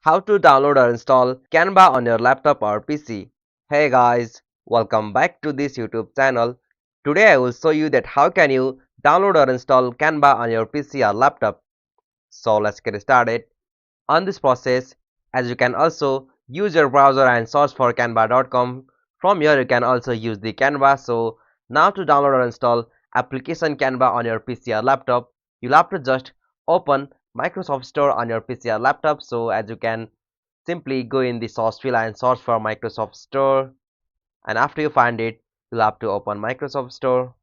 How to download or install Canva on your laptop or PC. Hey guys, welcome back to this YouTube channel. Today I will show you that how can you download or install Canva on your PC or laptop. So let's get started. On this process, as you can also use your browser and search for canva.com. From here you can also use the Canva. So now to download or install application Canva on your PC or laptop, you'll have to just open Microsoft Store on your PC or laptop. So as you can simply go in the source field and search for Microsoft Store, and after you find it, you'll have to open Microsoft Store.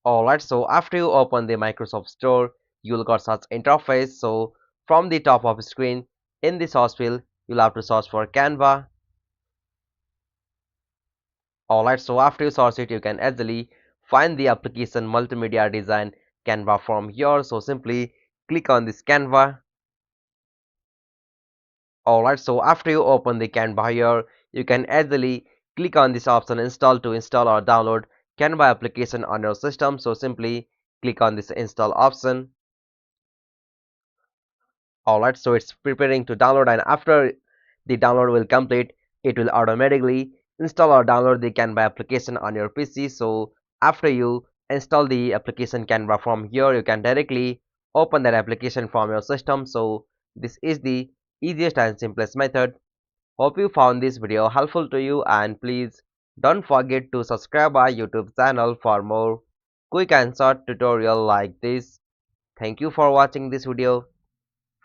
Alright, so after you open the Microsoft Store, you'll got such interface. So from the top of the screen, in the source field, you'll have to search for Canva. Alright, so after you search it, you can easily find the application multimedia design Canva from here. So simply click on this Canva. Alright, so after you open the Canva here, you can easily click on this option install to install or download Canva application on your system. So simply click on this install option. Alright, so it's preparing to download, and after the download will complete, it will automatically install or download the Canva application on your PC. So after you install the application Canva from here, you can directly open that application from your system. So this is the easiest and simplest method. Hope you found this video helpful to you, and please don't forget to subscribe our YouTube channel for more quick and short tutorial like this. Thank you for watching this video.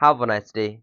Have a nice day.